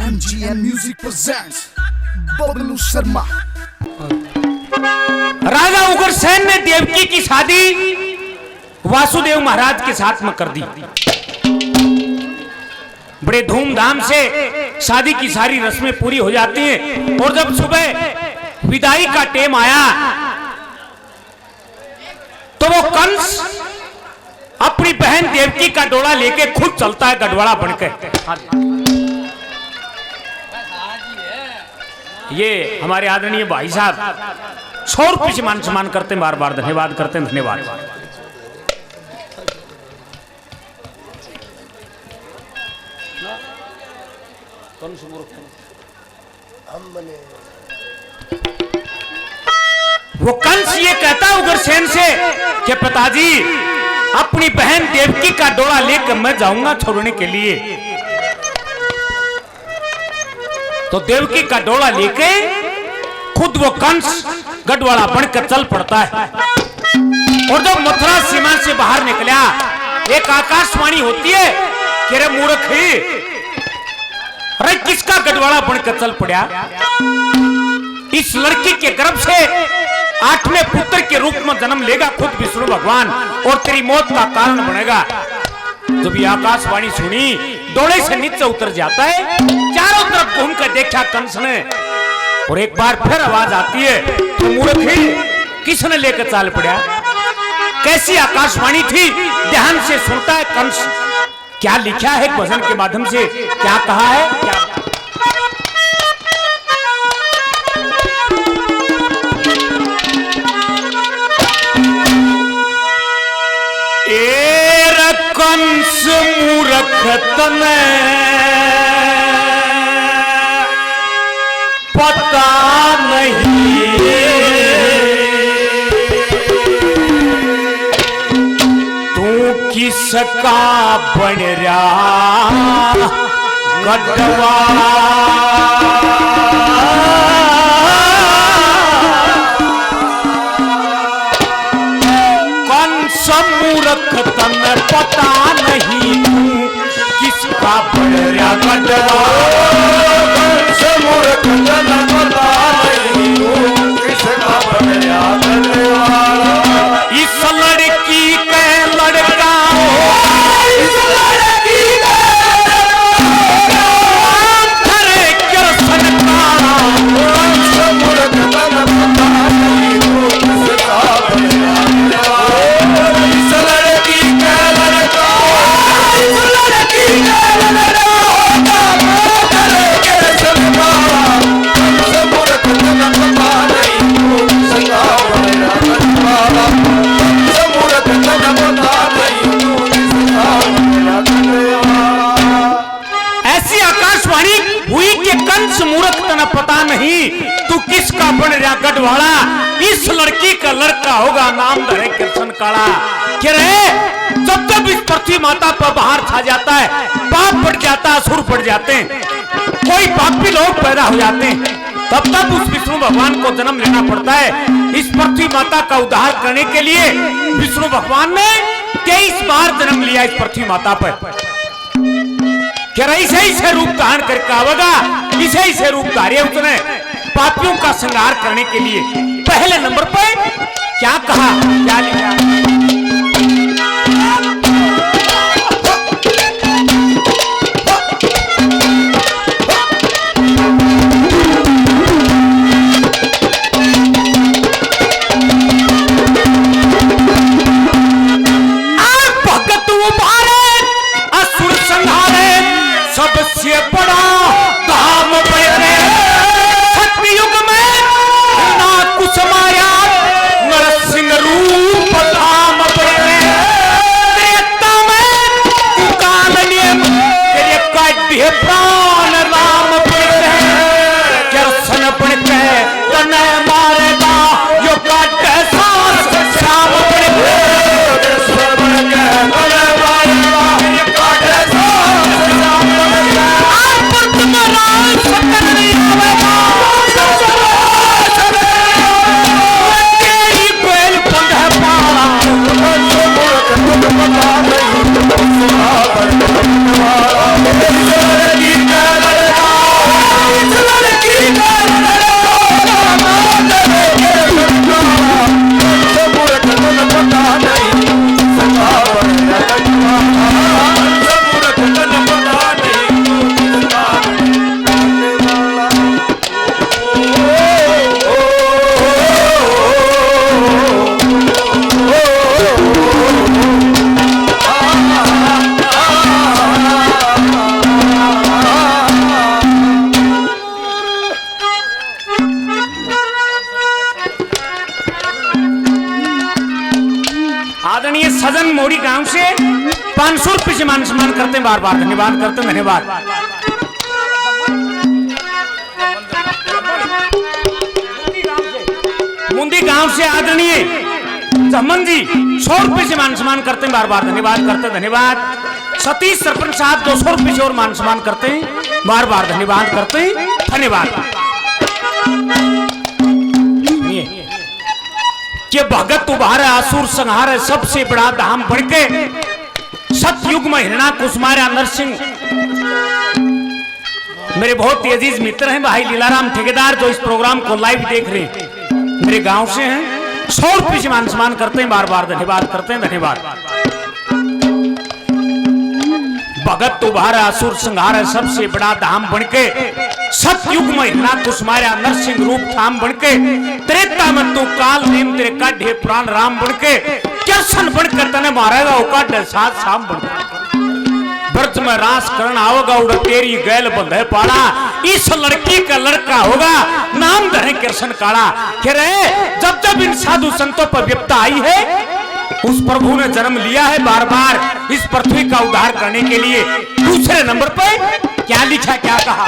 MGM Music presents Bablu Sharma. राजा उग्रसेन ने देवकी की शादी वासुदेव महाराज के साथ में कर दी। बड़े धूमधाम से शादी की सारी रस्में पूरी हो जाती हैं और जब सुबह विदाई का टाइम आया तो वो कंस अपनी बहन देवकी का डोला लेके खुद चलता है गढ़वाड़ा बनकर। ये हमारे आदरणीय भाई साहब 100 रुपये से मान सम्मान करते हैं, बार बार धन्यवाद करते हैं, धन्यवाद। वो कंस ये कहता है उग्रसेन से कि पिताजी अपनी बहन देवकी का डोला लेकर मैं जाऊंगा छोड़ने के लिए। तो देवकी का डोला लेके खुद वो कंस गढ़वाड़ा बनकर चल पड़ता है और जब मथुरा सीमा से बाहर निकला एक आकाशवाणी होती है कि रे मूर्ख ही, अरे किसका गढ़वाड़ा बनकर चल पड़ा? इस लड़की के गर्भ से 8वें पुत्र के रूप में जन्म लेगा खुद विष्णु भगवान और तेरी मौत का कारण बनेगा। जब ये आकाशवाणी सुनी डोले से नीचे उतर जाता है, चारों तरफ घूमकर देखा कंस ने और एक बार फिर आवाज आती है तो मूर्ख ही, किसने लेकर चाल पड़ा? कैसी आकाशवाणी थी? ध्यान से सुनता है कंस। क्या लिखा है भजन के माध्यम से, क्या कहा है? क्या कंस मूर्ख तने पता नहीं, तू किसका बन रहा गढ़वाड़ा? कंस मूर्ख तने पता नहीं, तू किसका बन रहा गढ़वाड़ा? कंस मूर्ख तने पता नहीं, तू किसका बन रहा गढ़वाड़ा? इस लड़की के लड़का हो, इस लड़की के हरे कृष्ण काला, कंस मूर्ख तने पता नहीं, तू किसका बन रहा गढ़वाड़ा? इस लड़की के लड़का हो, इस लड़की के लड़का हरे कृष्ण काला, कंस मूर्ख तने पता नहीं, तू किसका बन रहा गढ़वाड़ा? कंस मूर्ख तने पता नहीं, तू किसका बन रहा गढ़वाड़ा? ऐसी आकाशवाणी हुई कि कंस मूर्ख तने पता नहीं, तू किसका बन रहा गढ़वाड़ा? इस लड़की का लड़का होगा, नाम धरे कृष्ण काला। कह रहे जब जब इस पृथ्वी माता पर बाहर छा जाता है, पाप बढ़ जाता है, असुर बढ़ जाते हैं, कोई पापी लोग पैदा हो जाते हैं, तब तब उस विष्णु भगवान को जन्म लेना पड़ता है। इस पृथ्वी माता का उद्धार करने के लिए विष्णु भगवान ने 23 बार जन्म लिया इस पृथ्वी माता पर। क्या इसे ही रूप धारण करके आवेगा, इसे ही रूप धारे उसने पापियों का संहार करने के लिए। पहले नंबर पर क्या कहा, क्या लिखा? सबसे बड़ा धाम बने सतयुग में ना कुछ माया, नरसिंह रूप धाम बने त्रेता में कालने तेरे काटे प्राण राम बने, कृष्ण बनके तने मारेगा जो काटे सांस श्याम बने, कृष्ण बनके तने मारेगा जो काटे सांस श्याम बने। सजन मोड़ी गांव से 500 रुपये से मान सम्मान करते हैं, बार बार धन्यवाद करते हैं, धन्यवाद। मुंदी गांव से आदरणीय जमन जी 100 रुपये से मान सम्मान करते हैं, बार बार धन्यवाद करते हैं, धन्यवाद। सतीश सरपंच साहब 200 रुपये से और मान सम्मान करते हैं, बार बार धन्यवाद करते हैं, धन्यवाद। ये भगत उभार असुर संहार सबसे बड़ा धाम बढ़के सतयुग में हिरणा कुसुमारा नरसिंह। मेरे बहुत ही अजीज मित्र हैं भाई लीलाराम ठेकेदार जो इस प्रोग्राम को लाइव देख रहे हैं, मेरे गांव से हैं, 100 रुपये से मान सम्मान करते हैं, बार बार धन्यवाद करते हैं, धन्यवाद। भगत उभारा असुर संहार सबसे बड़ा धाम बनके सतयुग में हिरणा कुसुमारा नरसिंह रूप थाम बनके त्रेता में तू काल नेम तेरे काढ़े प्राण राम बनके कृष्ण बनकर तने मारेगा वो काढ़े सात शाम बनके व्रत में रास करण आओगा उड़ तेरी गैल बंधे पाड़ा। इस लड़की का लड़का होगा नाम धरे कृष्ण काड़ा। कह रहे जब जब इन साधु संतों पर विपदा आई है उस प्रभु ने जन्म लिया है बार बार इस पृथ्वी का उद्धार करने के लिए। दूसरे नंबर पर क्या लिखा क्या कहा,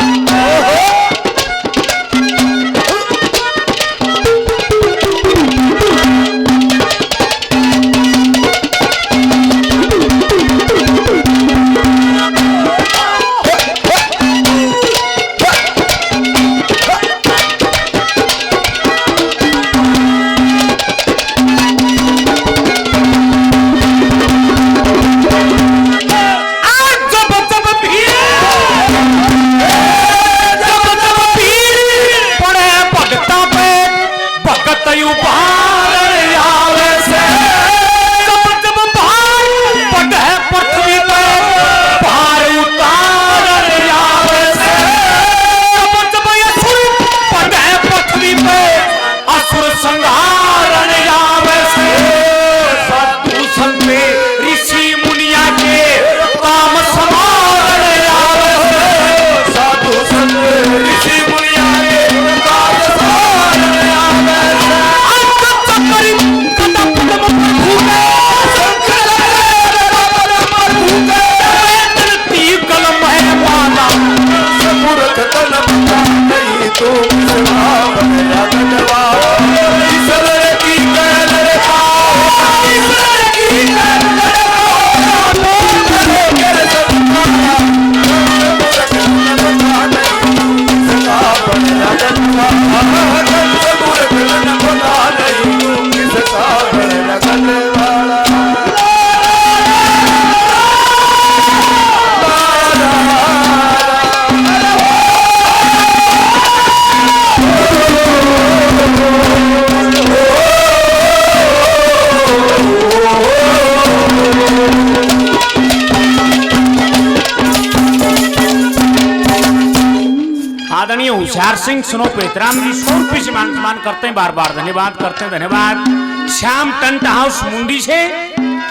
आदरणीय होशियार सिंह सुनो पेतराम जी 100 रुपये से मान सम्मान करते हैं, बार बार धन्यवाद करते हैं, धन्यवाद। श्याम टेंट हाउस मुंडी से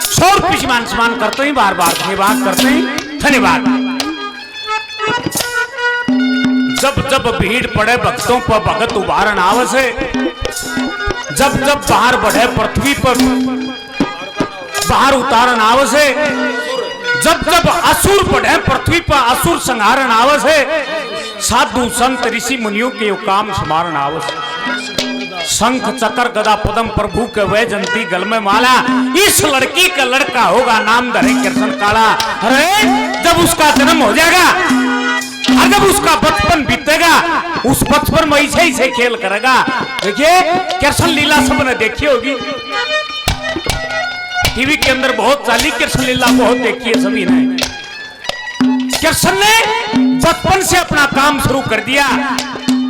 100 रुपये से मान सम्मान करते हैं, बार बार धन्यवाद करते हैं, धन्यवाद। जब जब भीड़ पड़े भक्तों पर भगत उभारण आवस है, जब जब बाहर बढ़े पृथ्वी पर बाहर उतारण आवस है, जब जब असुर बढ़े पृथ्वी पर असुर संहारण आवस है, साधु संत ऋषि मुनियों के काम स्मारण आवश्यक। शंख चक्र गदा पदम प्रभु के वह जंती गल में माला। इस लड़की का लड़का होगा नाम धरे कृष्ण काला। अरे जब उसका जन्म हो जाएगा और जब उसका बचपन बीतेगा उस बचपन में ऐसे ऐसे खेल करेगा। देखिए कृष्ण लीला सबने देखी होगी, टीवी के अंदर बहुत चाली कृष्ण लीला बहुत देखी है सभी ने। कृष्ण ने बचपन से अपना काम शुरू कर दिया।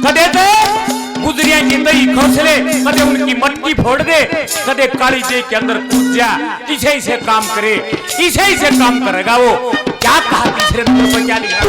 कदे तो गुजरिया की दही खोसले, कदे उनकी मटकी फोड़ दे, कदे काली जी के अंदर कूद जा। इसे इसे काम करे, इसे इसे काम करेगा वो। क्या कहा तीसरे नंबर पर क्या लिखा?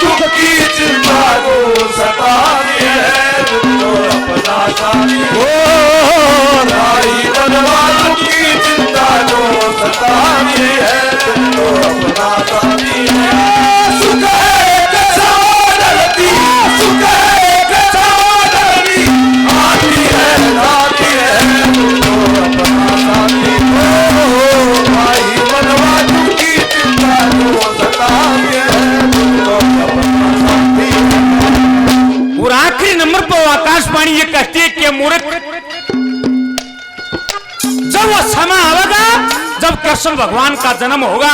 दुख की चिंता को सताती है तो अपना साथी हो भाई बनवा दुख की चिंता को सताती है तो अपना साथी है सुख है कैसा डरती सुख है कैसा डरती आती है जाती है तो अपना साथी हो भाई बनवा दुख की चिंता को सताती है तो अपना साथी और आखिरी नंबर पर आकाशवाणी ये कहती है कि मूर्ख, जब वो समय आएगा जब कृष्ण भगवान का जन्म होगा,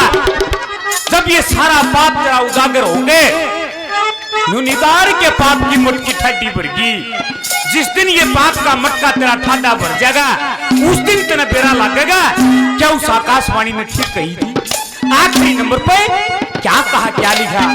जब ये सारा पाप तेरा उजागर होंगे, निदार के पाप की मटकी ठड्डी भरगी, जिस दिन ये पाप का मटका तेरा ठाडा भर जाएगा उस दिन तेरा बेरा लगेगा। क्या उस आकाशवाणी ने ठीक कही थी? आखिरी नंबर पे क्या कहा, क्या लिखा?